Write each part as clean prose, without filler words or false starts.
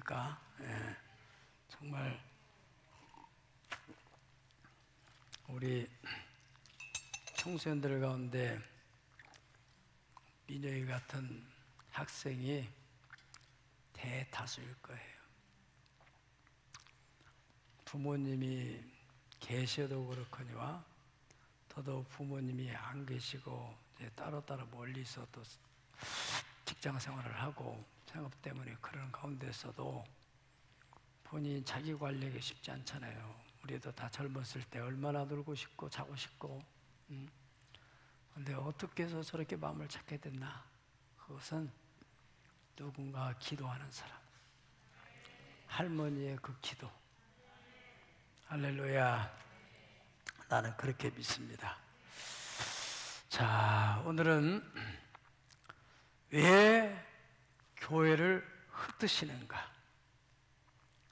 않습니까? 예, 정말 우리 청소년들 가운데 민혁이 같은 학생이 대다수일 거예요. 부모님이 계셔도 그렇거니와 더더욱 부모님이 안 계시고 이제 따로따로 멀리서 또 직장 생활을 하고 생업 때문에 그런 가운데서도 본인 자기 관리하기 쉽지 않잖아요. 우리도 다 젊었을 때 얼마나 놀고 싶고 자고 싶고 근데 어떻게 해서 저렇게 마음을 찾게 됐나? 그것은 누군가 기도하는 사람, 할머니의 그 기도. 할렐루야. 나는 그렇게 믿습니다. 자, 오늘은 왜 교회를 흩으시는가?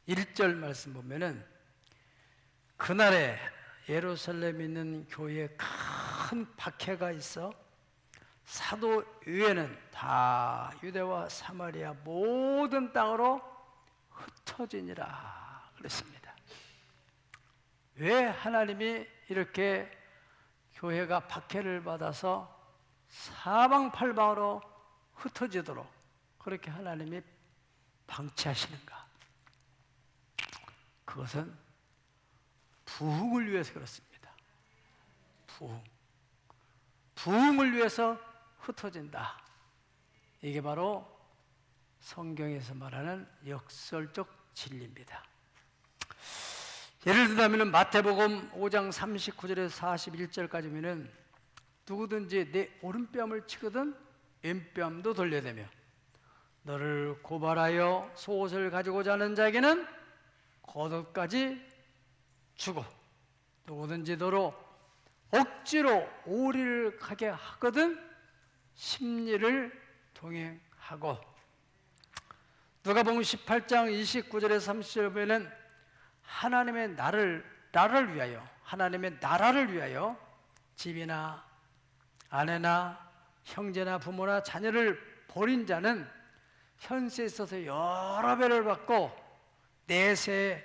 1절 말씀 보면은 그날에 예루살렘에 있는 교회에 큰 박해가 있어 사도유회는 다 유대와 사마리아 모든 땅으로 흩어지니라 그랬습니다. 왜 하나님이 이렇게 교회가 박해를 받아서 사방팔방으로 흩어지도록 그렇게 하나님이 방치하시는가? 그것은 부흥을 위해서 그렇습니다. 부흥을 위해서 흩어진다. 이게 바로 성경에서 말하는 역설적 진리입니다. 예를 들자면 마태복음 5장 39절에서 41절까지면 누구든지 내 오른뺨을 치거든 왼뺨도 돌려대며 너를 고발하여 속옷을 가지고자 하는 자에게는 겉옷까지 주고 누구든지 너로 억지로 오리를 가게 하거든 십리를 동행하고 누가복음 18장 29절에서 30절 보면은 하나님의 나라를 위하여 하나님의 나라를 위하여 집이나 아내나 형제나 부모나 자녀를 버린 자는 현세에 있어서 여러 배를 받고 내세의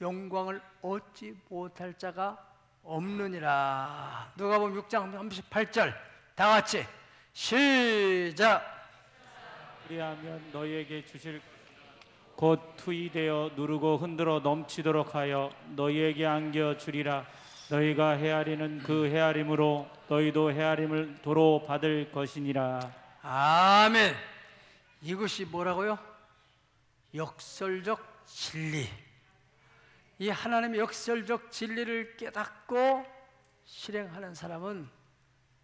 영광을 얻지 못할 자가 없느니라. 누가복음 6장 38절 다 같이 시작. 그리하면 너희에게 주실 곧 투이되어 누르고 흔들어 넘치도록 하여 너희에게 안겨 주리라. 너희가 헤아리는 그 헤아림으로 너희도 헤아림을 도로 받을 것이니라. 아멘. 이것이 뭐라고요? 역설적 진리. 이 하나님의 역설적 진리를 깨닫고 실행하는 사람은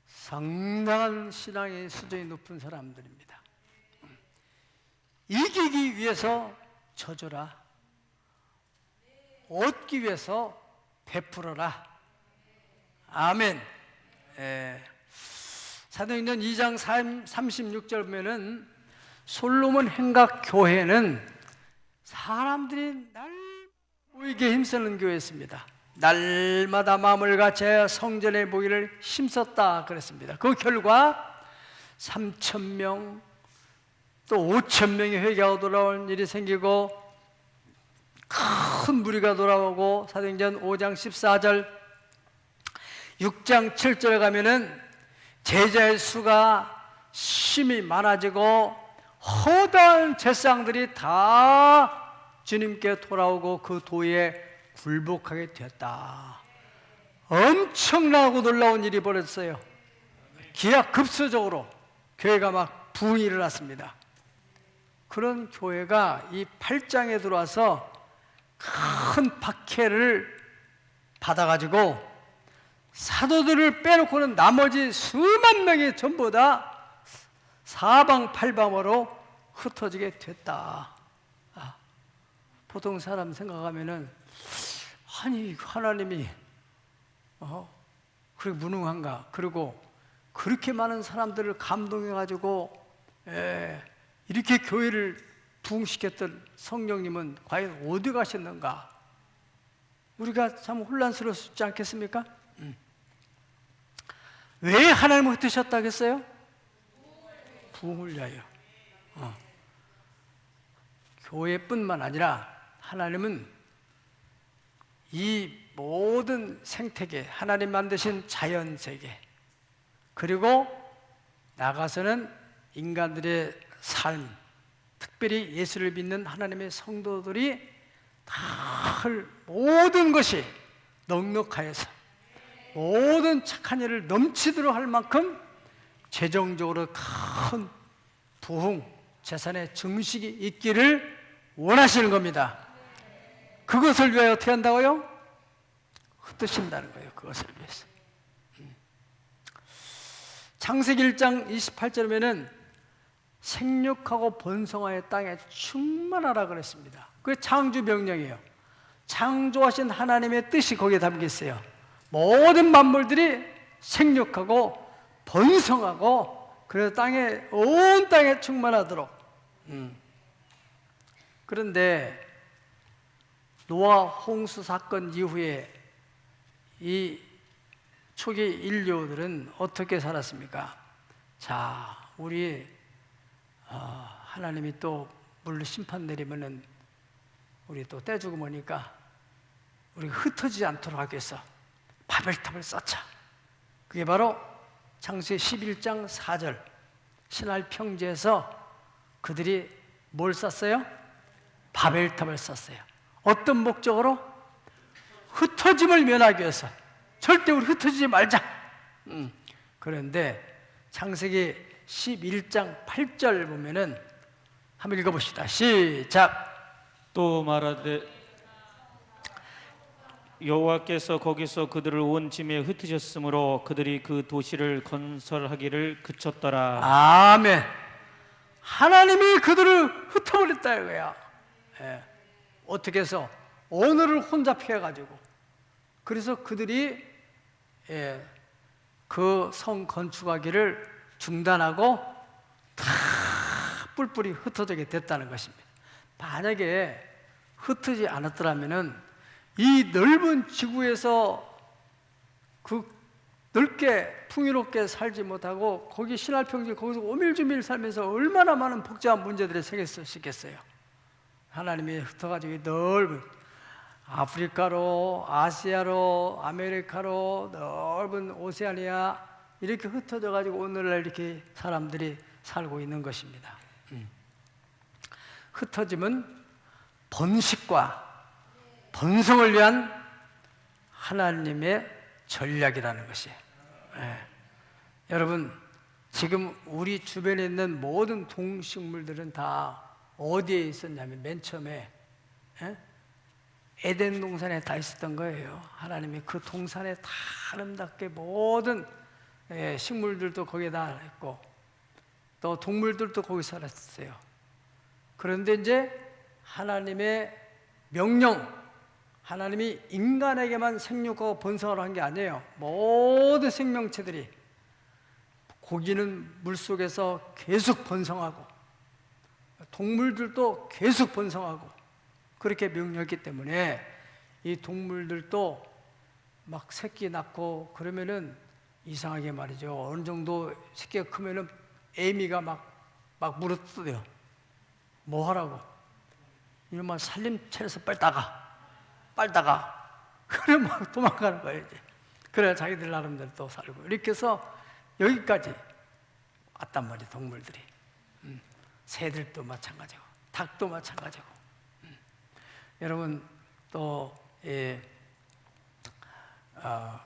상당한 신앙의 수준이 높은 사람들입니다. 이기기 위해서 져줘라. 얻기 위해서 베풀어라. 아멘. 사도행전 2장 36절 보면은 솔로몬 행각 교회는 사람들이 날 모이게 힘쓰는 교회였습니다. 날마다 마음을 같이 성전에 모이를 힘썼다 그랬습니다. 그 결과 3,000명 또 5,000명의 회개하고 돌아온 일이 생기고 큰 무리가 돌아오고 사도행전 5장 14절 6장 7절에 가면은 제자의 수가 심히 많아지고 허다한 제사장들이 다 주님께 돌아오고 그 도에 굴복하게 되었다. 엄청나고 놀라운 일이 벌어졌어요. 기하급수적으로 교회가 막 부흥이 일어났습니다. 그런 교회가 이 8장에 들어와서 큰 박해를 받아가지고 사도들을 빼놓고는 나머지 수만 명이 전부 다 사방팔방으로 흩어지게 됐다. 보통 사람 생각하면은 아니 하나님이 그렇게 무능한가? 그리고 그렇게 많은 사람들을 감동해가지고 이렇게 교회를 부흥시켰던 성령님은 과연 어디 가셨는가? 우리가 참 혼란스럽지 않겠습니까? 왜 하나님을 흩으셨다고 했어요? 부흥을 위하여. 교회뿐만 아니라 하나님은 이 모든 생태계, 하나님 만드신 자연세계, 그리고 나가서는 인간들의 삶, 특별히 예수를 믿는 하나님의 성도들이 다 할 모든 것이 넉넉하여서 모든 착한 일을 넘치도록 할 만큼 재정적으로 큰 부흥, 재산의 증식이 있기를 원하시는 겁니다. 그것을 위하여 어떻게 한다고요? 흩으신다는 거예요. 그것을 위해서. 창세기 1장 28절에 보면 생육하고 번성하여 땅에 충만하라 그랬습니다. 그게 창조 명령이에요. 창조하신 하나님의 뜻이 거기에 담겨 있어요. 모든 만물들이 생육하고 번성하고 그래서 온 땅에 충만하도록. 그런데 노아 홍수 사건 이후에 이 초기 인류들은 어떻게 살았습니까? 자, 우리 하나님이 또 물로 심판 내리면은 우리 또 떼죽음하니까 우리 흩어지지 않도록 하기 위해서 바벨탑을 쌓자. 그게 바로 창세기 11장 4절 신할 평지에서 그들이 뭘 쌓았어요? 바벨탑을 쌓았어요. 어떤 목적으로? 흩어짐을 면하기 위해서. 절대 우리 흩어지지 말자. 그런데 창세기 11장 8절 보면은 한번 읽어봅시다. 시작. 또 말하되 여호와께서 거기서 그들을 온 짐에 흩으셨으므로 그들이 그 도시를 건설하기를 그쳤더라. 아멘. 하나님이 그들을 흩어버렸다 이거야. 예. 어떻게 해서 오늘을 혼자 피해가지고 그래서 그들이 그 성 건축하기를 중단하고 다 뿔뿔이 흩어지게 됐다는 것입니다. 만약에 흩어지지 않았더라면은 이 넓은 지구에서 그 넓게 풍요롭게 살지 못하고 거기 신할평지 거기서 오밀조밀 살면서 얼마나 많은 복잡한 문제들이 생겼겠어요. 하나님이 흩어가지고 넓은 아프리카로, 아시아로, 아메리카로, 넓은 오세아니아 이렇게 흩어져가지고 오늘날 이렇게 사람들이 살고 있는 것입니다. 흩어짐은 번식과 번성을 위한 하나님의 전략이라는 것이에요. 여러분, 지금 우리 주변에 있는 모든 동식물들은 다 어디에 있었냐면 맨 처음에 에덴 동산에 다 있었던 거예요. 하나님이 그 동산에 다 아름답게 모든 식물들도 거기에 다 있고 또 동물들도 거기 살았어요. 그런데 이제 하나님의 명령, 하나님이 인간에게만 생육하고 번성하라 한 게 아니에요. 모든 생명체들이 고기는 물속에서 계속 번성하고 동물들도 계속 번성하고 그렇게 명령했기 때문에 이 동물들도 막 새끼 낳고 그러면은 이상하게 말이죠. 어느 정도 새끼가 크면은 애미가 막 물어뜯어요. 뭐 하라고? 이놈아 살림 차려서 빨다가 그래 막 도망가는 거예요 이제. 그래 자기들 나름대로 또 살고 이렇게 해서 여기까지 왔단 말이에요. 동물들이. 새들도 마찬가지고 닭도 마찬가지고. 여러분 또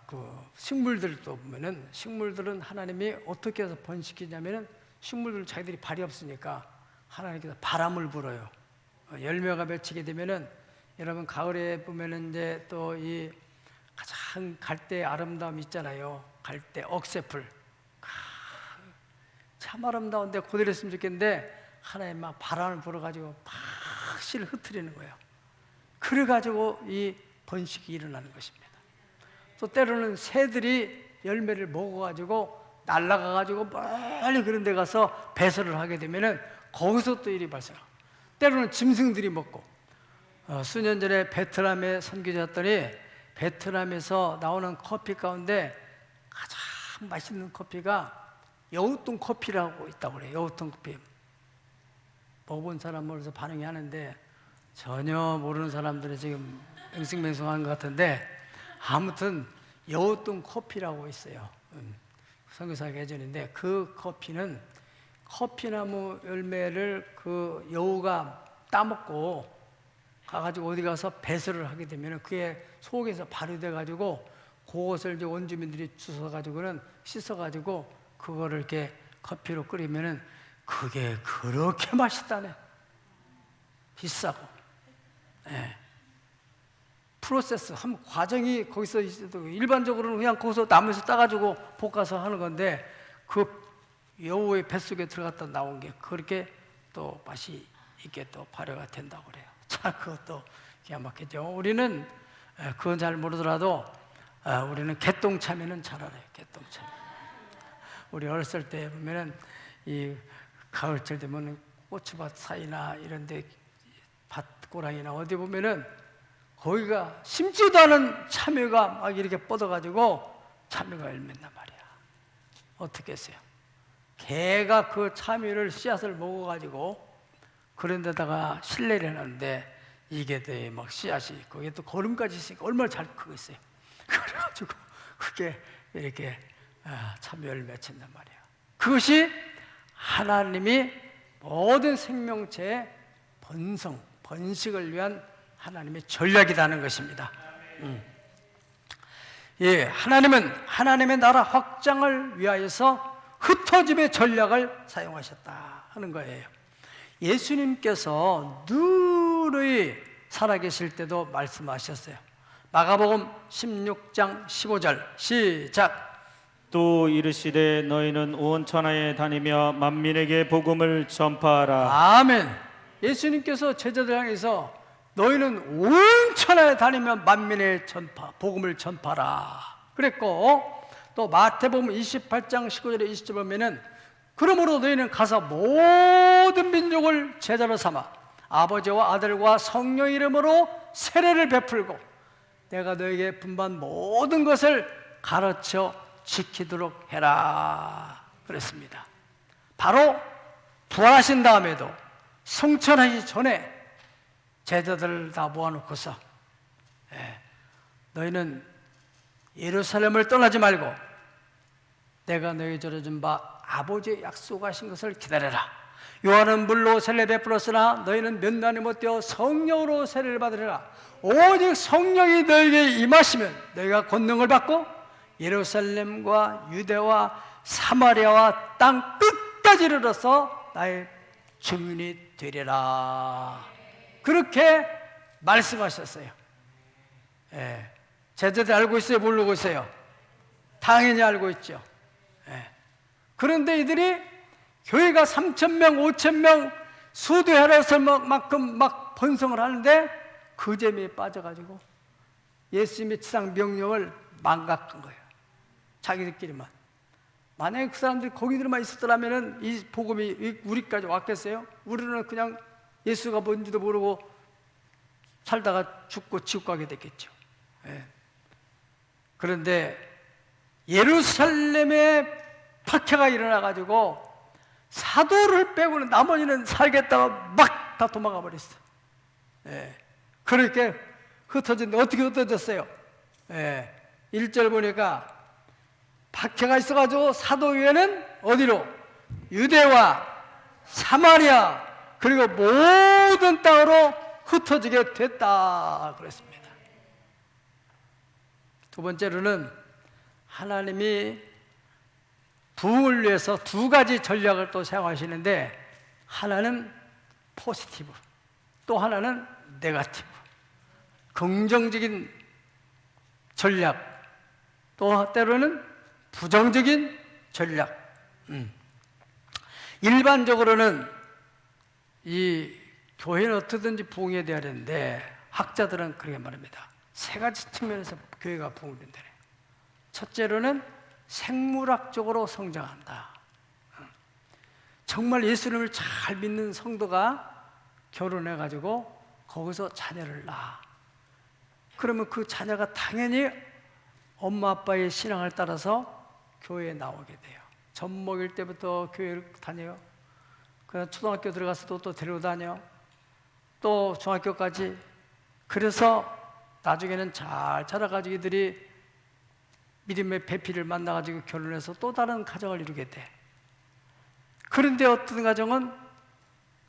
그 식물들도 보면은 식물들은 하나님이 어떻게 해서 번식이냐면은 식물들 자기들이 발이 없으니까 하나님께서 바람을 불어요. 열매가 맺히게 되면은 여러분 가을에 보면은 이제 또 이 가장 갈대 아름다움 있잖아요. 갈대 억새풀 참 아름다운데 그대로 했으면 좋겠는데 하나님 막 바람을 불어가지고 막 씨를 흩트리는 거예요. 그래가지고 이 번식이 일어나는 것입니다. 또 때로는 새들이 열매를 먹어가지고 날아가가지고 멀리 그런 데 가서 배설을 하게 되면은 거기서 또 일이 발생하고 때로는 짐승들이 먹고 수년 전에 베트남에 선교했더니 베트남에서 나오는 커피 가운데 가장 맛있는 커피가 여우뚱 커피라고 있다고 그래요. 여우뚱 커피. 먹어본 사람으로서 반응이 하는데 전혀 모르는 사람들이 지금 맹숭맹숭한 것 같은데, 아무튼 여우뚱 커피라고 있어요. 선교사가 예전인데, 그 커피는 커피나무 열매를 그 여우가 따먹고 가가지고 어디 가서 배설을 하게 되면 그게 속에서 발효돼 가지고 그것을 이제 원주민들이 주워 가지고는 씻어 가지고 그거를 이렇게 커피로 끓이면은 그게 그렇게 맛있다네. 비싸고. 예. 프로세스 한 과정이 거기서 있어도, 일반적으로는 그냥 거기서 나무에서 따가지고 볶아서 하는 건데 그 여우의 뱃속에 들어갔다 나온 게 그렇게 또 맛이 있게 또 발효가 된다고 그래요. 자, 그것도 기가 막히죠. 우리는 그건 잘 모르더라도 우리는 개똥참외는 잘 알아요. 개똥참외. 우리 어렸을 때 보면은 이 가을철 되면 고추밭 사이나 이런데 밭고랑이나 어디 보면은 거기가 심지도 않은 참외가 막 이렇게 뻗어가지고 참외가 열맨단 말이야. 어떻게 했어요? 개가 그 참외를 씨앗을 먹어가지고 그런 데다가 실내를 해놨는데 이게 막 씨앗이 거기에 또 거름까지 있으니까 얼마나 잘 크겠어요. 그래가지고 그게 이렇게 참외를 맺힌단 말이야. 그것이 하나님이 모든 생명체의 번식을 위한 하나님의 전략이라는 것입니다. 예, 하나님은 하나님의 나라 확장을 위하여서 흩어짐의 전략을 사용하셨다 하는 거예요. 예수님께서 누누이 살아계실 때도 말씀하셨어요. 마가복음 16장 15절 시작. 또 이르시되 너희는 온 천하에 다니며 만민에게 복음을 전파하라. 아멘. 예수님께서 제자들 향해서 너희는 온 천하에 다니며 만민의 복음을 전파하라 그랬고, 또 마태복음 28장 19절에 20절 보면은 그러므로 너희는 가서 모든 민족을 제자로 삼아 아버지와 아들과 성령 이름으로 세례를 베풀고 내가 너에게 분반 모든 것을 가르쳐 지키도록 해라 그랬습니다. 바로 부활하신 다음에도 성천하기 전에 제자들을 다 모아놓고서 너희는 예루살렘을 떠나지 말고 내가 너희 전해준 바 아버지의 약속하신 것을 기다려라. 요한은 물로 세례 베풀었으나 너희는 몇 날이 못 되어 성령으로 세례를 받으리라. 오직 성령이 너희에게 임하시면 너희가 권능을 받고 예루살렘과 유대와 사마리아와 땅 끝까지 이르러서 나의 증인이 되리라. 그렇게 말씀하셨어요. 제자들 알고 있어요? 모르고 있어요? 당연히 알고 있죠. 그런데 이들이 교회가 3,000명, 5,000명 수도해서 만큼 막 번성을 하는데 그 재미에 빠져가지고 예수님의 지상 명령을 망각한 거예요. 자기들끼리만. 만약에 그 사람들이 거기들만 있었더라면 이 복음이 우리까지 왔겠어요? 우리는 그냥 예수가 뭔지도 모르고 살다가 죽고 지옥 가게 됐겠죠. 그런데 예루살렘에 박해가 일어나가지고 사도를 빼고는 나머지는 살겠다고 막 다 도망가 버렸어. 그렇게 흩어졌는데 어떻게 흩어졌어요? 1절 보니까 박해가 있어가지고 사도회는 어디로? 유대와 사마리아 그리고 모든 땅으로 흩어지게 됐다 그랬습니다. 두 번째로는 하나님이 부흥을 위해서 두 가지 전략을 또 사용하시는데 하나는 포지티브, 또 하나는 네거티브, 긍정적인 전략, 또 때로는 부정적인 전략. 일반적으로는 이 교회는 어떻게든지 부흥이 되어야 되는데 학자들은 그렇게 말합니다. 세 가지 측면에서 교회가 부흥이 된다. 첫째로는 생물학적으로 성장한다. 정말 예수님을 잘 믿는 성도가 결혼해가지고 거기서 자녀를 낳아. 그러면 그 자녀가 당연히 엄마 아빠의 신앙을 따라서 교회에 나오게 돼요. 젖 먹일 때부터 교회를 다녀요. 그 초등학교 들어가서도 또 데리고 다녀. 또 중학교까지. 그래서 나중에는 잘 자라가지고 이들이 믿음의 배필을 만나가지고 결혼해서 또 다른 가정을 이루게 돼. 그런데 어떤 가정은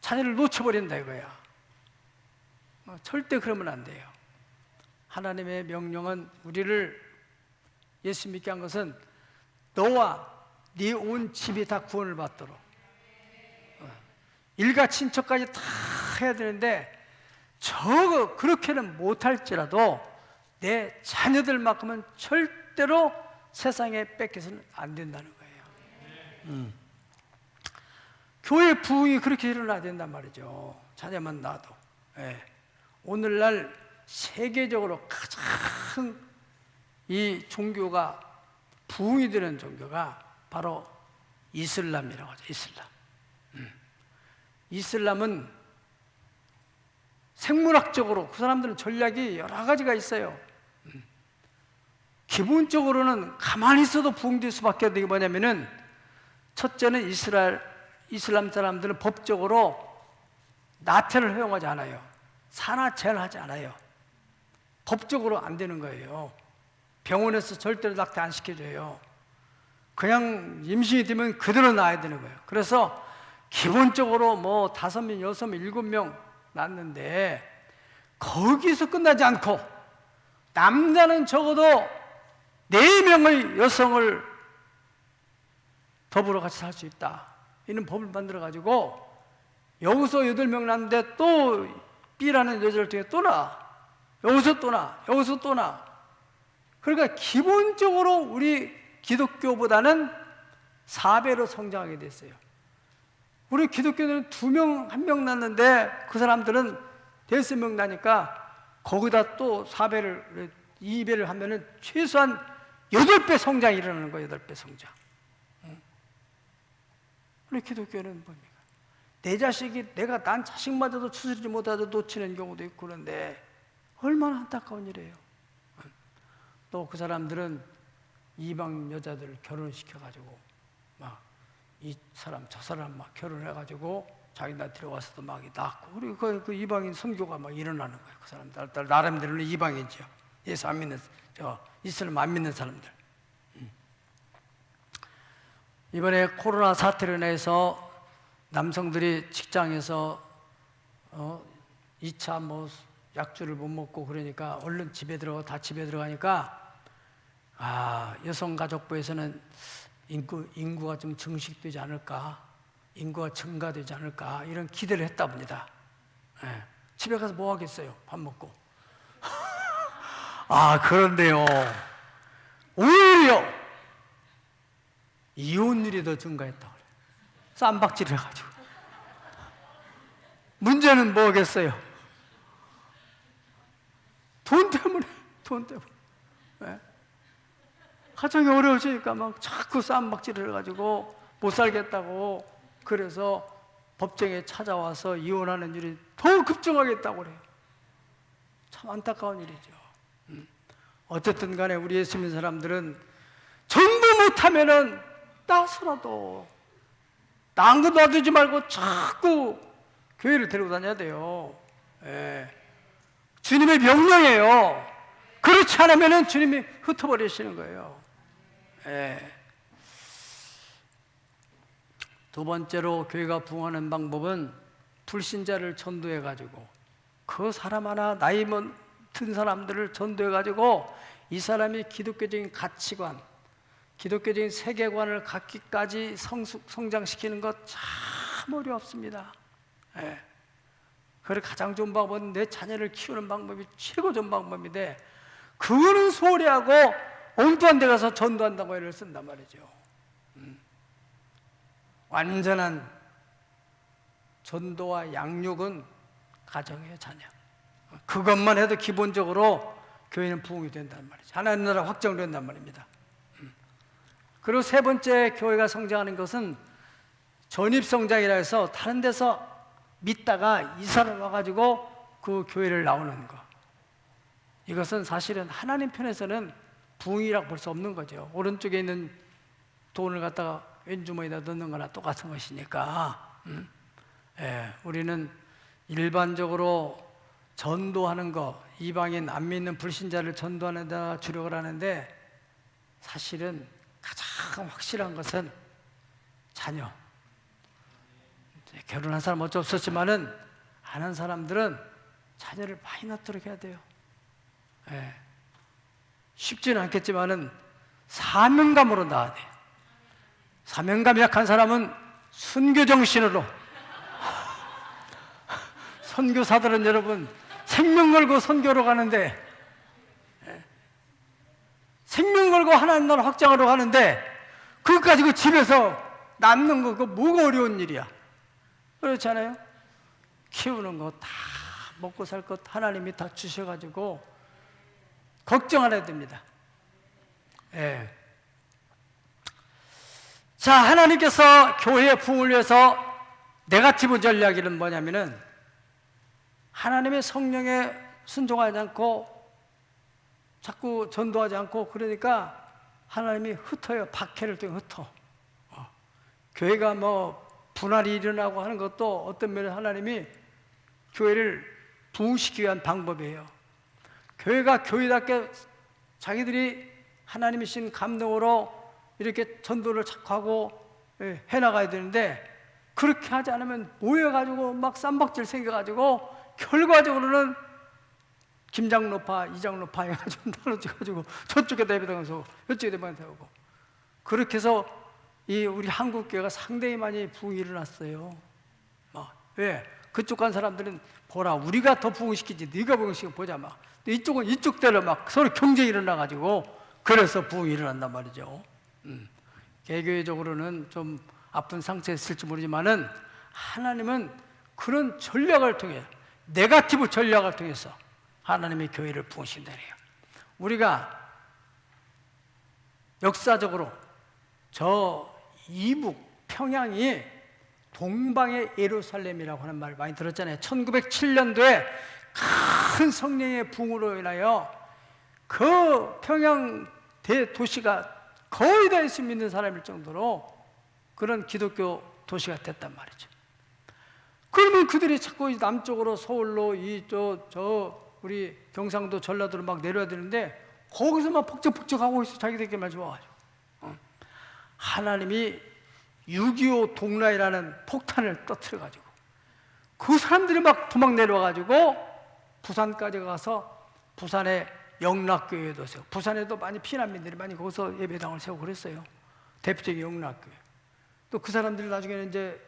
자녀를 놓쳐버린다 이거야. 절대 그러면 안 돼요. 하나님의 명령은 우리를 예수 믿게 한 것은 너와 네 온 집이 다 구원을 받도록, 일가 친척까지 다 해야 되는데 저거 그렇게는 못할지라도 내 자녀들만큼은 절대로 세상에 뺏겨서는 안 된다는 거예요. 교회 부흥이 그렇게 일어나야 된단 말이죠. 자녀만 낳아도. 예. 오늘날 세계적으로 가장 이 종교가 부흥이 되는 종교가 바로 이슬람이라고 하죠. 이슬람. 이슬람은 생물학적으로 그 사람들은 전략이 여러 가지가 있어요. 기본적으로는 가만히 있어도 부흥될 수밖에 없는 게 뭐냐면은, 첫째는 이슬람 사람들은 법적으로 나태를 허용하지 않아요. 산화제를 하지 않아요. 법적으로 안 되는 거예요. 병원에서 절대로 낙태 안 시켜줘요. 그냥 임신이 되면 그대로 낳아야 되는 거예요. 그래서 기본적으로 뭐 5명, 6명, 7명 낳는데 거기서 끝나지 않고 남자는 적어도 4명의 여성을 더불어 같이 살 수 있다. 이런 법을 만들어가지고 여기서 8명 낳는데 또 B라는 여자를 통해 또 낳아. 여기서 또 낳아. 여기서 또 낳아. 그러니까 기본적으로 우리 기독교보다는 4배로 성장하게 됐어요. 우리 기독교는 2명, 1명 낳는데 그 사람들은 5명 낳으니까 거기다 또 4배를, 2배를 하면은 최소한 8배 성장이 일어나는 거예요. 8배 성장. 우리 기독교는 뭡니까? 내 자식이, 난 자식마저도 추스리지 못하도 놓치는 경우도 있고 그런데 얼마나 안타까운 일이에요. 또 그 사람들은 이방 여자들을 결혼시켜가지고 막 이 사람 저 사람 막 결혼해가지고 자기네 데려와서도 막 낳고, 그리고 그 이방인 선교가 막 일어나는 거예요. 그 사람들 나름대로는 이방인이죠. 예수 안 믿는, 이슬람 안 믿는 사람들. 이번에 코로나 사태로 인해서 남성들이 직장에서 2차 뭐 약주를 못 먹고 그러니까 얼른 집에 들어가니까 여성가족부에서는 인구가 좀 증식되지 않을까, 인구가 증가되지 않을까 이런 기대를 했다 봅니다. 예. 집에 가서 뭐 하겠어요? 밥 먹고. 그런데요, 오히려 이혼율이 더 증가했다고 그래요. 쌈박질을 해가지고. 문제는 뭐겠어요? 돈 때문에. 네? 가정이 어려워지니까 막 자꾸 쌈박질을 해가지고 못 살겠다고, 그래서 법정에 찾아와서 이혼하는 일이 더 급증하겠다고 그래요. 참 안타까운 일이죠. 어쨌든 간에 우리 예수 믿는 사람들은 전부 못하면은 따서라도 딴 거 놔두지 말고 자꾸 교회를 데리고 다녀야 돼요. 예. 주님의 명령이에요. 그렇지 않으면 주님이 흩어버리시는 거예요. 예. 두 번째로 교회가 부흥하는 방법은 불신자를 전도해가지고 그 사람 하나, 나이 든 사람들을 전도해가지고 이 사람이 기독교적인 가치관, 기독교적인 세계관을 갖기까지 성장시키는 것 참 어렵습니다. 예. 그래 가장 좋은 방법은 내 자녀를 키우는 방법이 최고 좋은 방법인데, 그거는 소홀히 하고 엉뚱한 데 가서 전도한다고 애를 쓴단 말이죠. 완전한 전도와 양육은 가정의 자녀. 그것만 해도 기본적으로 교회는 부흥이 된단 말이죠. 하나님 나라 확정된단 말입니다. 그리고 세 번째 교회가 성장하는 것은 전입성장이라 해서 다른 데서 믿다가 이사를 와가지고 그 교회를 나오는 거. 이것은 사실은 하나님 편에서는 부흥이라고 볼 수 없는 거죠. 오른쪽에 있는 돈을 갖다가 왼주머니에다 넣는 거나 똑같은 것이니까. 예, 우리는 일반적으로 전도하는 거, 이방인 안 믿는 불신자를 전도하는 데 주력을 하는데 사실은 가장 확실한 것은 자녀. 결혼한 사람 어쩔 수 없었지만은 안 한 사람들은 자녀를 많이 낳도록 해야 돼요. 예. 쉽지는 않겠지만은 사명감으로 낳아야 돼요. 사명감이 약한 사람은 순교 정신으로. 선교사들은 여러분 생명 걸고 선교로 가는데, 생명 걸고 하나님 나라 확장하러 가는데 그거 가지고 집에서 낳는 거 그거 뭐가 어려운 일이야. 그렇잖아요. 키우는 거 다 먹고 살 것 하나님이 다 주셔가지고 걱정 안 해도 됩니다. 예. 자, 하나님께서 교회의 부흥을 위해서 네거티브 전략이란 뭐냐면은 하나님의 성령에 순종하지 않고 자꾸 전도하지 않고 그러니까 하나님이 흩어요. 박해를 통해 흩어. 교회가 뭐 분할이 일어나고 하는 것도 어떤 면에 하나님이 교회를 부흥시키기 위한 방법이에요. 교회가 교회답게 자기들이 하나님이 신 감동으로 이렇게 전도를 착하고 해나가야 되는데 그렇게 하지 않으면 모여가지고 막 쌈박질 생겨가지고 결과적으로는 김장로파, 이장로파 해가지고 나눠져가지고 저쪽에다 예배당에서 이쪽에다 예배당에서 그렇게 해서 이 우리 한국 교회가 상당히 많이 부흥이 일어났어요. 왜? 그쪽 간 사람들은 보라 우리가 더 부흥시키지 네가 부흥시켜 보자 막. 이쪽은 이쪽대로 막 서로 경쟁이 일어나가지고 그래서 부흥이 일어난단 말이죠. 개교회적으로는 좀 아픈 상처에 있을지 모르지만은 하나님은 그런 전략을 통해 네거티브 전략을 통해서 하나님의 교회를 부흥시킨다 그래요. 우리가 역사적으로 저 이북 평양이 동방의 예루살렘이라고 하는 말 많이 들었잖아요. 1907년도에 큰 성령의 부흥으로 인하여 그 평양 대도시가 거의 다 예수 믿는 사람일 정도로 그런 기독교 도시가 됐단 말이죠. 그러면 그들이 자꾸 남쪽으로 서울로 저 우리 경상도 전라도로 막 내려야 되는데 거기서 막 폭적폭적하고 있어. 자기들끼리만 좋아가지고. 하나님이 6.25 동라이라는 폭탄을 터뜨려가지고 그 사람들이 막 도망 내려와가지고 부산까지 가서 부산에 영락교회도 세우고 부산에도 많이 피난민들이 많이 거기서 예배당을 세우고 그랬어요. 대표적인 영락교회. 또 그 사람들이 나중에는 이제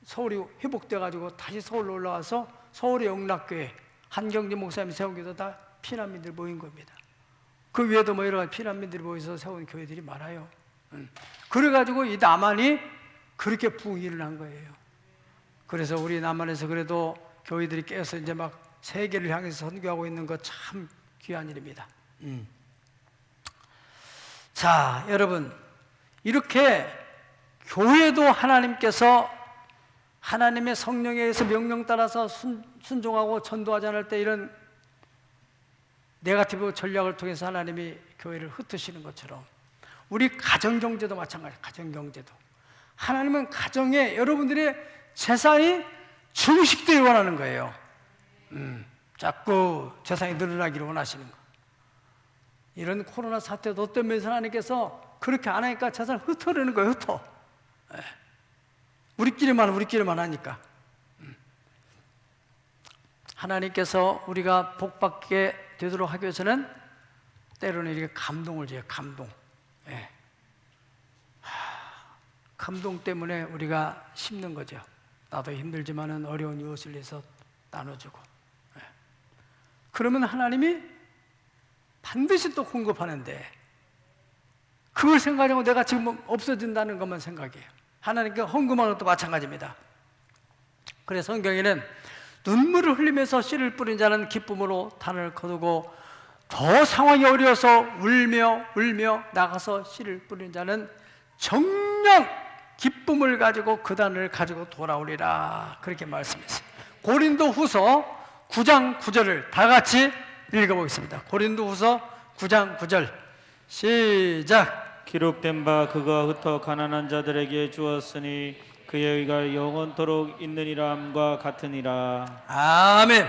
서울이 회복돼가지고 다시 서울로 올라와서 서울의 영락교회 한경지 목사님이 세운 교회도 다 피난민들 모인 겁니다. 그 위에도 뭐 여러 가지 피난민들이 모여서 세운 교회들이 많아요. 그래가지고 이 남한이 그렇게 부흥이 일어난 거예요. 그래서 우리 남한에서 그래도 교회들이 깨어서 이제 막 세계를 향해서 선교하고 있는 거 참 귀한 일입니다. 자, 여러분 이렇게 교회도 하나님께서 하나님의 성령에 의해서 명령 따라서 순종하고 전도하지 않을 때 이런 네거티브 전략을 통해서 하나님이 교회를 흩으시는 것처럼 우리 가정경제도 마찬가지예요. 가정경제도 하나님은 가정에 여러분들의 재산이 증식되기 원하는 거예요. 자꾸 재산이 늘어나기를 원하시는 거. 이런 코로나 사태도 어떤 면에서 하나님께서 그렇게 안 하니까 재산을 흩어내는 거예요. 흩어. 우리끼리만 하니까. 하나님께서 우리가 복받게 되도록 하기 위해서는 때로는 이렇게 감동을 줘요. 감동. 감동 때문에 우리가 심는 거죠. 나도 힘들지만은 어려운 이웃을 위해서 나눠주고. 그러면 하나님이 반드시 또 공급하는데 그걸 생각하고 내가 지금 없어진다는 것만 생각해요. 하나님께 헌금하는 것도 마찬가지입니다. 그래서 성경에는 눈물을 흘리면서 씨를 뿌린 자는 기쁨으로 단을 거두고 더 상황이 어려워서 울며 나가서 씨를 뿌린 자는 정녕 기쁨을 가지고 그 단을 가지고 돌아오리라. 그렇게 말씀했어요. 고린도후서 9장 9절을 다 같이 읽어보겠습니다. 고린도후서 9장 9절 시작. 기록된 바 그가 흩어 가난한 자들에게 주었으니 그의 의가 영원토록 있느니라 함과 같으니라. 아멘.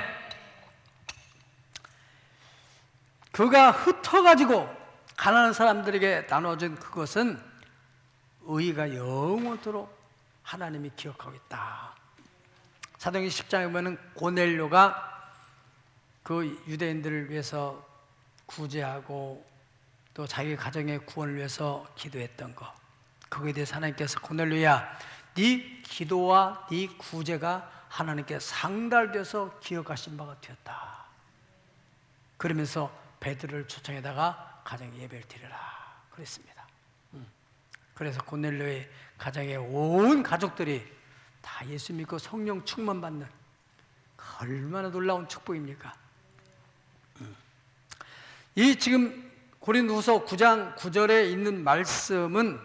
그가 흩어가지고 가난한 사람들에게 나눠준 그것은 의가 영원토록 하나님이 기억하고 있다. 사도행전 10장에 보면 고넬료가 그 유대인들을 위해서 구제하고 또 자기 가정의 구원을 위해서 기도했던 것, 거기에 대해서 하나님께서 고넬료야, 네 기도와 네 구제가 하나님께 상달돼서 기억하신 바가 되었다. 그러면서 베드로를 초청에다가 가정에 예배를 드리라 그랬습니다. 그래서 고넬료의 가정의 온 가족들이 다 예수 믿고 성령 충만 받는, 얼마나 놀라운 축복입니까? 이 지금 고린도후서 9장 9절에 있는 말씀은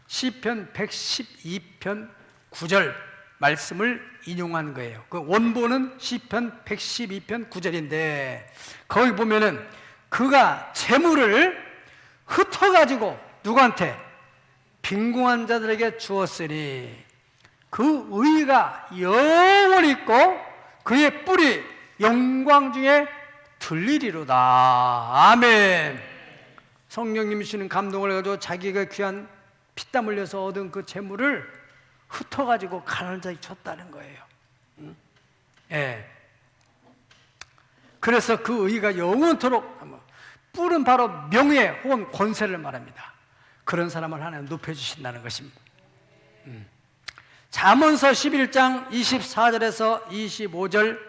시편 112편 9절 말씀을 인용한 거예요. 그 원본은 시편 112편 9절인데 거기 보면은 그가 재물을 흩어가지고 누구한테? 빈궁한 자들에게 주었으니 그 의가 영원히 있고 그의 뿔이 영광 중에 들리리로다. 아멘. 성령님이 주시는 감동을 가지고 자기가 귀한 피땀 흘려서 얻은 그 재물을 흩어가지고 가난한 자에게 줬다는 거예요. 예. 그래서 그 의가 영원토록, 뿔은 바로 명예 혹은 권세를 말합니다. 그런 사람을 하나님 높여주신다는 것입니다. 잠언서 11장 24절에서 25절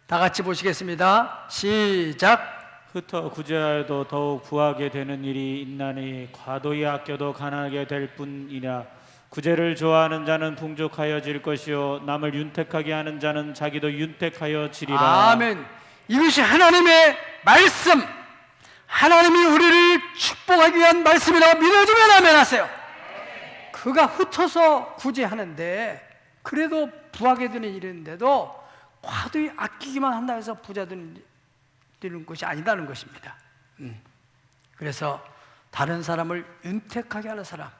다 같이 보시겠습니다. 시작. 흩어 구제하여도 더욱 부하게 되는 일이 있나니 과도히 아껴도 가난하게 될 뿐이라. 구제를 좋아하는 자는 풍족하여질 것이요 남을 윤택하게 하는 자는 자기도 윤택하여 지리라. 아멘. 이것이 하나님의 말씀, 하나님이 우리를 축복하기 위한 말씀이라고 믿어주면 아멘 하세요. 그가 흩어서 구제하는데 그래도 부하게 되는 일인데도 과도히 아끼기만 한다 해서 부자 되는 것이 아니다는 것입니다. 그래서 다른 사람을 윤택하게 하는 사람,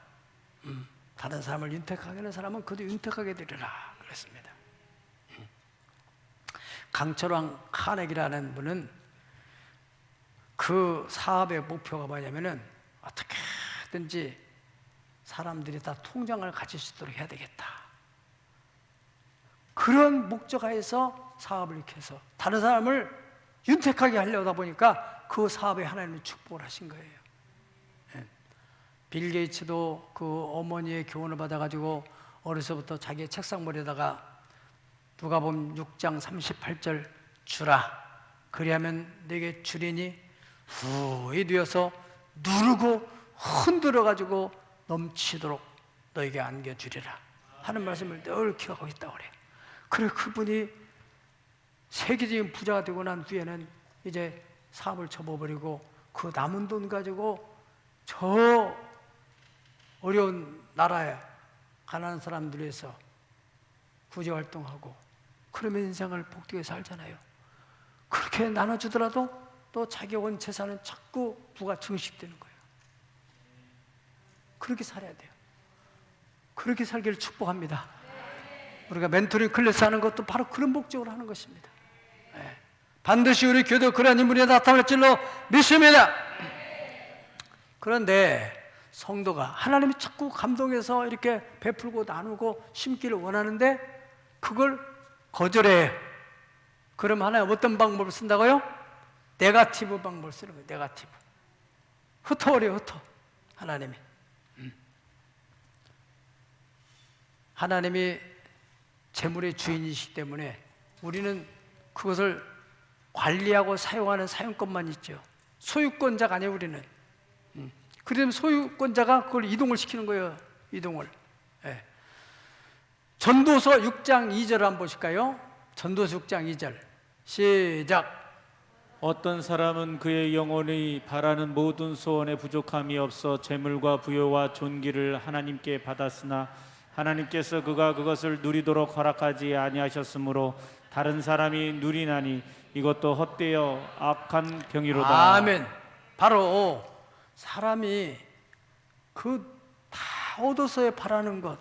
다른 사람을 윤택하게 하는 사람은 그도 윤택하게 되리라 그랬습니다. 강철왕 카네기라는 분은 그 사업의 목표가 뭐냐면은 어떻게든지 사람들이 다 통장을 가질 수 있도록 해야 되겠다. 그런 목적하에서 사업을 이렇게 해서 다른 사람을 윤택하게 하려다 보니까 그 사업에 하나님이 축복을 하신 거예요. 빌 게이츠도 그 어머니의 교훈을 받아가지고 어려서부터 자기의 책상머리에다가 누가복음 6장 38절 주라. 그리하면 내게 주리니 후히 되어서 누르고 흔들어가지고 넘치도록 너에게 안겨주리라 하는 말씀을 늘 기억하고 있다고 그래요. 그래 그분이 세계적인 부자가 되고 난 뒤에는 이제 사업을 접어버리고 그 남은 돈 가지고 저 어려운 나라에 가난한 사람들 위해서 구제활동하고 그러면 인생을 복되게 살잖아요. 그렇게 나눠주더라도 또 자기 온 재산은 자꾸 부가 증식되는 거예요. 그렇게 살아야 돼요. 그렇게 살기를 축복합니다. 우리가 멘토링 클래스 하는 것도 바로 그런 목적으로 하는 것입니다. 네. 반드시 우리 교도 그런 인물이 나타날 줄로 믿습니다. 그런데 성도가 하나님이 자꾸 감동해서 이렇게 베풀고 나누고 심기를 원하는데 그걸 거절해요. 그럼 하나님 어떤 방법을 쓴다고요? 네거티브 방법을 쓰는 거예요. 네거티브. 흩어버려 흩어. 하나님이 하나님이 재물의 주인이시기 때문에 우리는 그것을 관리하고 사용하는 사용권만 있죠. 소유권자가 아니에요. 우리는. 그러면 소유권자가 그걸 이동을 시키는 거예요. 이동을. 네. 전도서 6장 2절을 한번 보실까요? 전도서 6장 2절 시작. 어떤 사람은 그의 영혼이 바라는 모든 소원에 부족함이 없어 재물과 부요와 존귀를 하나님께 받았으나 하나님께서 그가 그것을 누리도록 허락하지 아니하셨으므로 다른 사람이 누리나니 이것도 헛되어 악한 병이로다. 아멘. 바로 사람이 그 다 얻어서야 바라는 것,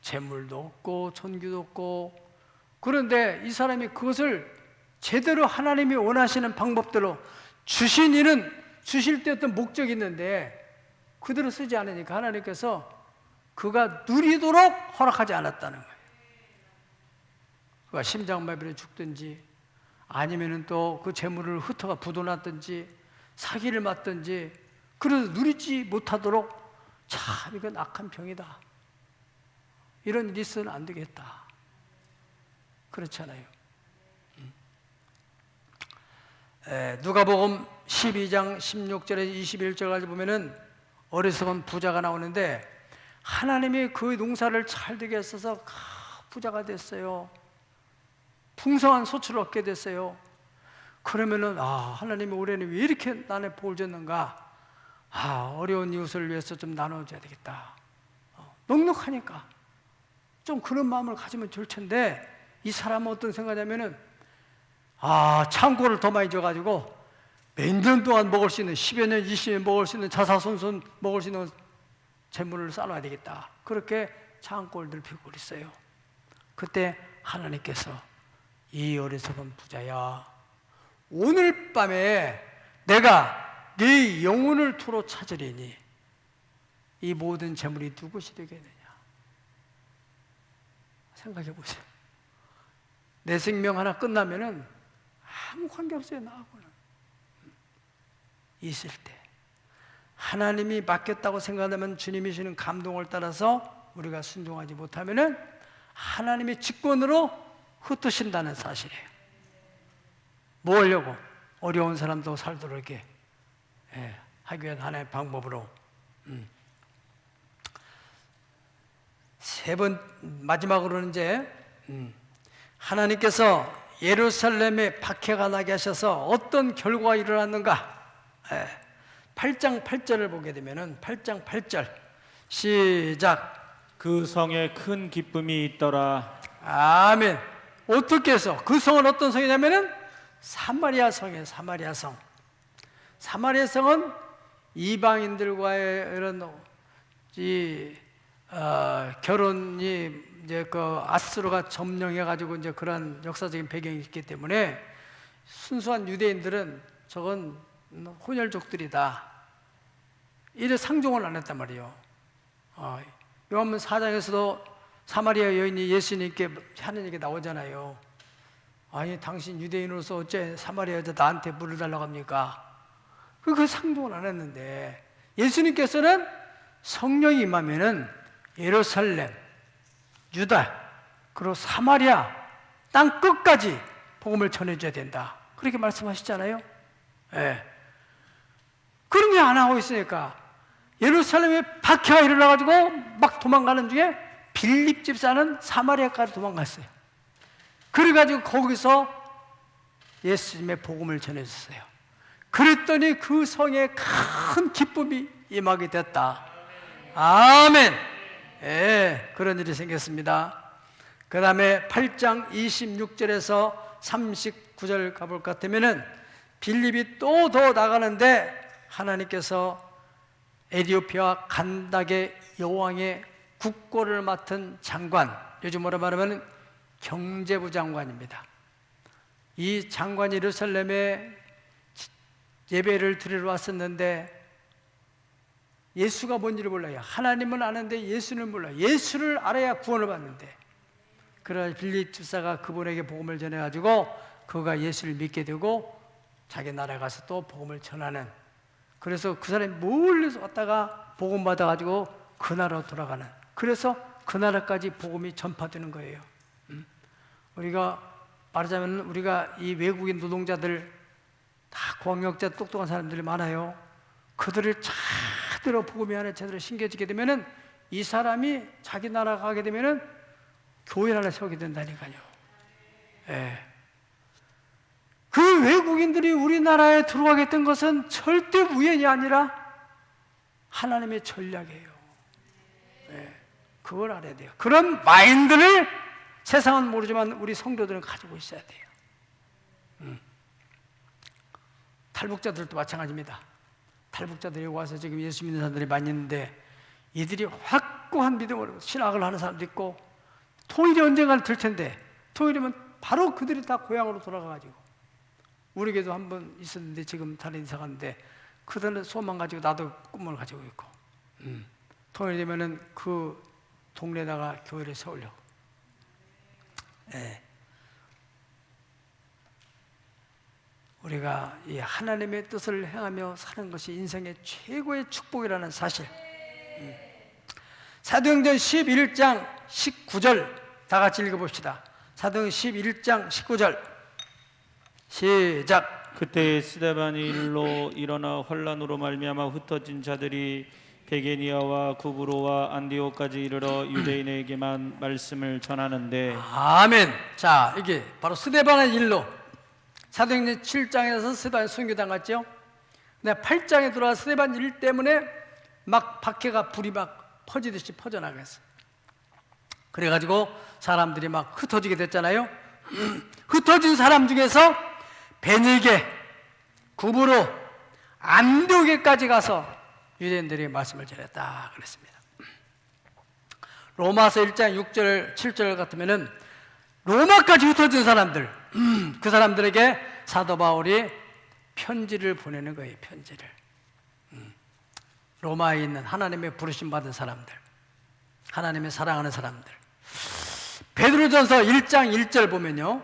재물도 없고 존귀도 없고. 그런데 이 사람이 그것을 제대로 하나님이 원하시는 방법대로 주신 이는 주실 때 어떤 목적이 있는데 그대로 쓰지 않으니까 하나님께서 그가 누리도록 허락하지 않았다는 거예요. 그가 심장마비로 죽든지 아니면은 또 그 재물을 흩어가 부도났든지 사기를 맞든지 그래서 누리지 못하도록 참 이건 악한 병이다. 이런 일이 있어서는 안 되겠다. 그렇잖아요. 누가복음 12장 16절에서 21절까지 보면은 어리석은 부자가 나오는데 하나님이 그 농사를 잘 되게 했어서 부자가 됐어요. 풍성한 소출을 얻게 됐어요. 그러면은 하나님이 올해는 왜 이렇게 나한테 복을 줬는가? 어려운 이웃을 위해서 좀 나눠줘야 되겠다. 넉넉하니까 좀 그런 마음을 가지면 좋을 텐데 이 사람은 어떤 생각이냐면은 창고를 더 많이 줘가지고 몇 년 동안 먹을 수 있는 10여 년, 20년 먹을 수 있는 자사손손 먹을 수 있는 재물을 쌓아놔야 되겠다. 그렇게 창고를 넓히고 있어요. 그때 하나님께서 이 어리석은 부자야, 오늘 밤에 내가 네 영혼을 토로 찾으리니 이 모든 재물이 누구시 되겠느냐. 생각해 보세요. 내 생명 하나 끝나면은 아무 관계없어요. 나하고는. 있을 때 하나님이 맡겼다고 생각하면 주님이 주는 감동을 따라서 우리가 순종하지 못하면은 하나님의 직권으로 흩으신다는 사실이에요. 뭐 하려고? 어려운 사람도 살도록 이렇게 하기 위한 하나의 방법으로. 세 번 마지막으로는 이제 하나님께서 예루살렘에 박해가 나게 하셔서 어떤 결과가 일어났는가? 8장 8절을 보게 되면은 8장 8절 시작. 그 성에 큰 기쁨이 있더라. 아멘. 어떻게 해서? 그 성은 어떤 성이냐면은 사마리아 성이에요. 사마리아 성. 사마리아 성은 이방인들과의 이런 결혼이 이제 그 아수르가 점령해가지고 이제 그런 역사적인 배경이 있기 때문에 순수한 유대인들은 저건 혼혈족들이다. 이래 상종을 안 했단 말이에요. 요한복음 4장에서도 사마리아 여인이 예수님께 하는 얘기 나오잖아요. 아니 당신 유대인으로서 어째 사마리아 여자 나한테 물을 달라고 합니까? 그 상종을 안 했는데 예수님께서는 성령이 임하면은 예루살렘, 유다, 그리고 사마리아 땅 끝까지 복음을 전해줘야 된다. 그렇게 말씀하시잖아요. 그런 게 안 하고 있으니까 예루살렘에 박해가 일어나가지고 막 도망가는 중에 빌립 집사는 사마리아까지 도망갔어요. 그래가지고 거기서 예수님의 복음을 전해줬어요. 그랬더니 그 성에 큰 기쁨이 임하게 됐다. 아멘. 그런 일이 생겼습니다. 그 다음에 8장 26절에서 39절 가볼 것 같으면은 빌립이 또 더 나가는데 하나님께서 에티오피아 간닥의 여왕의 국고를 맡은 장관, 요즘으로 말하면 경제부 장관입니다. 이 장관이 예루살렘에 예배를 드리러 왔었는데 예수가 뭔지를 몰라요. 하나님은 아는데 예수는 몰라요. 예수를 알아야 구원을 받는데, 그러나 빌립 집사가 그분에게 복음을 전해가지고 그가 예수를 믿게 되고 자기 나라에 가서 또 복음을 전하는, 그래서 그 사람이 멀리서 왔다가 복음 받아가지고 그 나라로 돌아가는, 그래서 그 나라까지 복음이 전파되는 거예요. 우리가 말하자면 우리가 이 외국인 노동자들 다 공학자 똑똑한 사람들이 많아요. 그들을 제대로 복음이 안에 제대로 심겨지게 되면은 이 사람이 자기 나라 가게 되면은 교회 하나 세우게 된다니까요. 그 외국인들이 우리나라에 들어가게 된 것은 절대 우연이 아니라 하나님의 전략이에요. 그걸 알아야 돼요. 그런 마인드를 세상은 모르지만 우리 성도들은 가지고 있어야 돼요. 탈북자들도 마찬가지입니다. 탈북자들이 와서 지금 예수 믿는 사람들이 많이 있는데 이들이 확 확고한 믿음으로 신학을 하는 사람도 있고, 통일이 언젠가는 될 텐데, 통일이면 바로 그들이 다 고향으로 돌아가가지고, 우리 교회도 한 번 있었는데 지금 다른 이사 갔는데 그들은 소망 가지고 나도 꿈을 가지고 있고, 통일되면은 그 동네에다가 교회를 세우려고. 예. 우리가 이 하나님의 뜻을 행하며 사는 것이 인생의 최고의 축복이라는 사실. 사도행전 11장 19절 다 같이 읽어봅시다. 사도행전 11장 19절 시작. 그때 스데반이 일로 일어나 환란으로 말미암아 흩어진 자들이 베게니아와 구브로와 안디오까지 이르러 유대인에게만 말씀을 전하는데. 아멘. 자, 이게 바로 스데반의 일로, 사도행전 7장에서 스데반 순교당 갔죠. 근데 8장에 들어와 스데반 일 때문에 막 박해가 불이 막 퍼지듯이 퍼져나갔어. 그래가지고 사람들이 막 흩어지게 됐잖아요. 흩어진 사람 중에서 베니게, 구브로, 안디오게까지 가서 유대인들이 말씀을 전했다 그랬습니다. 로마서 1장 6절 7절 같으면은 로마까지 흩어진 사람들, 그 사람들에게 사도 바울이 편지를 보내는 거예요. 편지를. 로마에 있는 하나님의 부르심 받은 사람들, 하나님의 사랑하는 사람들. 베드로전서 1장 1절 보면요,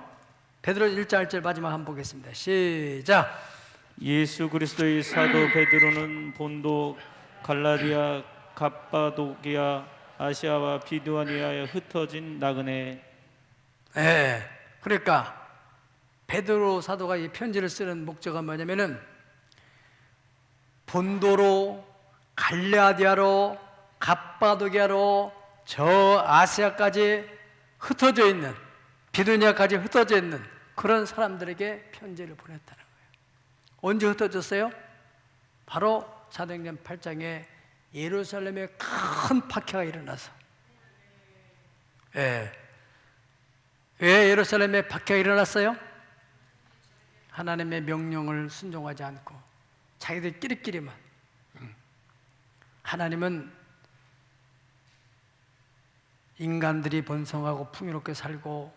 베드로 1장 1절 마지막 한번 보겠습니다. 시작. 예수 그리스도의 사도 베드로는 본도, 갈라디아, 갑바도기아, 아시아와 비두아니아에 흩어진 나그네. 예. 그러니까 베드로 사도가 이 편지를 쓰는 목적은 뭐냐면은 본도로, 갈라디아로, 갑바도기아로 저 아시아까지 흩어져 있는, 비두니아까지 흩어져 있는 그런 사람들에게 편지를 보냈다는 거예요. 언제 흩어졌어요? 바로 사도행전 8장에 예루살렘에 큰 박해가 일어나서. 예. 왜 예루살렘에 박해가 일어났어요? 하나님의 명령을 순종하지 않고 자기들끼리만. 하나님은 인간들이 번성하고 풍요롭게 살고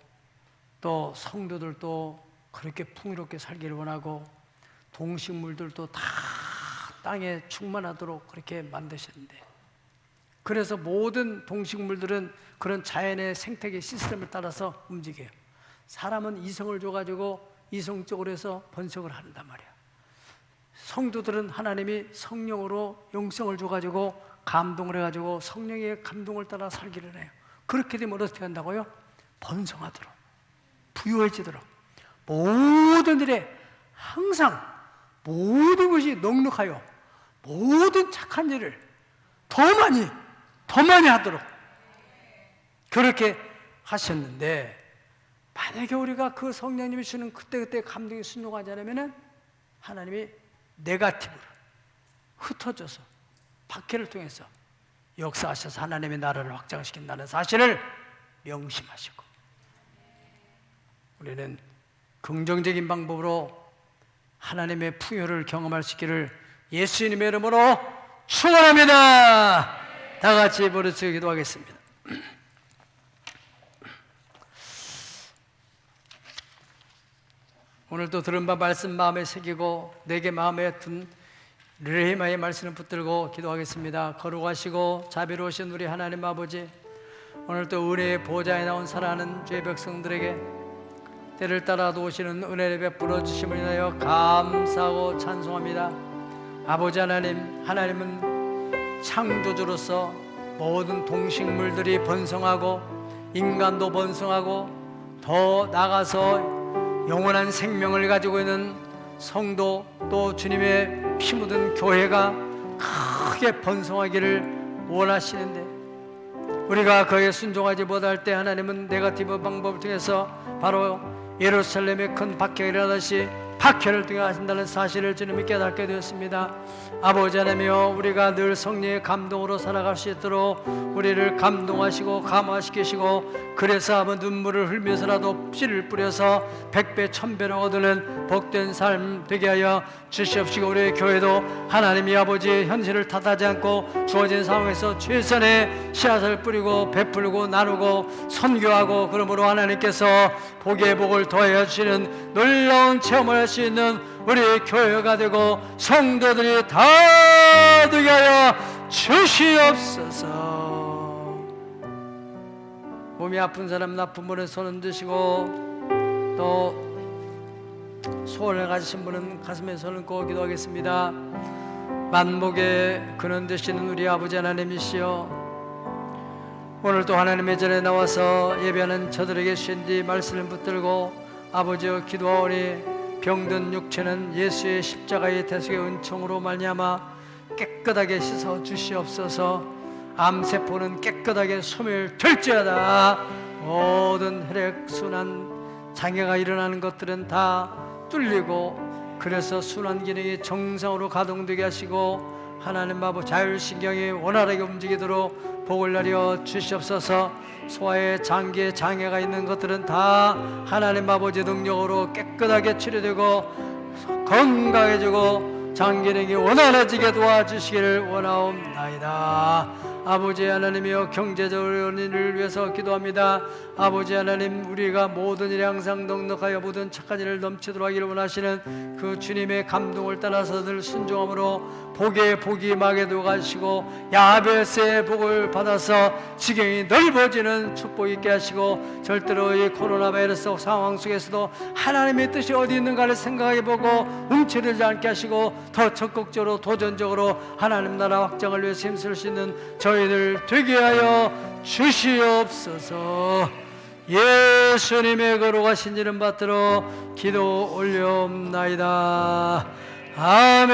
또 성도들도 그렇게 풍요롭게 살기를 원하고 동식물들도 다 땅에 충만하도록 그렇게 만드셨는데, 그래서 모든 동식물들은 그런 자연의 생태계 시스템을 따라서 움직여요. 사람은 이성을 줘가지고 이성적으로 해서 번성을 한단 말이야. 성도들은 하나님이 성령으로 영성을 줘가지고 감동을 해가지고 성령의 감동을 따라 살기를 해요. 그렇게 되면 어떻게 한다고요? 번성하도록, 부유해지도록, 모든 일에 항상 모든 것이 넉넉하여 모든 착한 일을 더 많이 하도록 그렇게 하셨는데, 만약에 우리가 그 성령님이 주는 그때그때 감동에 순종하지 않으면 하나님이 네거티브로 흩어져서 박해를 통해서 역사하셔서 하나님의 나라를 확장시킨다는 사실을 명심하시고, 우리는 긍정적인 방법으로 하나님의 풍요를 경험할 수 있기를 예수님의 이름으로 축원합니다. 다 같이 부르짖어 기도하겠습니다. 오늘도 들은 바 말씀 마음에 새기고 내게 마음에 든 르헤마의 말씀을 붙들고 기도하겠습니다. 거룩하시고 자비로우신 우리 하나님 아버지, 오늘도 은혜의 보좌에 나온 사랑하는 주의 백성들에게 때를 따라 도우시는 은혜를 베풀어 주심을 인하여 감사하고 찬송합니다. 아버지 하나님, 하나님은 창조주로서 모든 동식물들이 번성하고 인간도 번성하고 더 나아가서 영원한 생명을 가지고 있는 성도, 또 주님의 피 묻은 교회가 크게 번성하기를 원하시는데, 우리가 그에 순종하지 못할 때 하나님은 네거티브 방법을 통해서 바로 예루살렘의 큰 박해가 일어나듯이 박해를 통해 하신다는 사실을 주님이 깨닫게 되었습니다. 아버지 하나님이여, 우리가 늘 성령의 감동으로 살아갈 수 있도록 우리를 감동하시고 감화시키시고, 그래서 한번 눈물을 흘면서라도 씨를 뿌려서 백배 천배로 얻는 복된 삶 되게 하여 주시옵시고, 우리의 교회도 하나님이 아버지의 현실을 탓하지 않고 주어진 상황에서 최선의 씨앗을 뿌리고 베풀고 나누고 선교하고, 그러므로 하나님께서 복의 복을 더하여 주시는 놀라운 체험을 할 수 있는 우리의 교회가 되고 성도들이 다 되게 하여 주시옵소서. 몸이 아픈 사람 나쁜 분의 손을 드시고, 또 소원을 가지신 분은 가슴에 손을 꽂고 기도하겠습니다. 만복의 근원 되시는 우리 아버지 하나님이시여, 오늘도 하나님의 전에 나와서 예배하는 저들에게 신디 말씀을 붙들고 아버지여 기도하오니, 병든 육체는 예수의 십자가의 대속의 은총으로 말미암아 깨끗하게 씻어 주시옵소서. 암세포는 깨끗하게 소멸될지어다. 모든 혈액순환 장애가 일어나는 것들은 다 뚫리고, 그래서 순환 기능이 정상으로 가동되게 하시고, 하나님 아버지 자율신경이 원활하게 움직이도록 복을 내려 주시옵소서. 소화에 장기에 장애가 있는 것들은 다 하나님 아버지 능력으로 깨끗하게 치료되고 건강해지고 장기능이 원활해지게 도와주시기를 원하옵나이다. 아버지 하나님이여, 경제적으로 연인을 위해서 기도합니다. 아버지 하나님, 우리가 모든 일에 항상 넉넉하여 모든 착한 일을 넘치도록 하기를 원하시는 그 주님의 감동을 따라서 늘 순종함으로 복의 복이 마게도 가시고 야베스의 복을 받아서 지경이 넓어지는 축복 있게 하시고, 절대로 이 코로나 바이러스 상황 속에서도 하나님의 뜻이 어디 있는가를 생각해보고 움츠리지 않게 하시고, 더 적극적으로 도전적으로 하나님 나라 확장을 위해서 힘쓸 수 있는 저희들 되게 하여 주시옵소서. 예수님의 거룩하신 이름 받들어 기도 올려옵나이다. 아멘.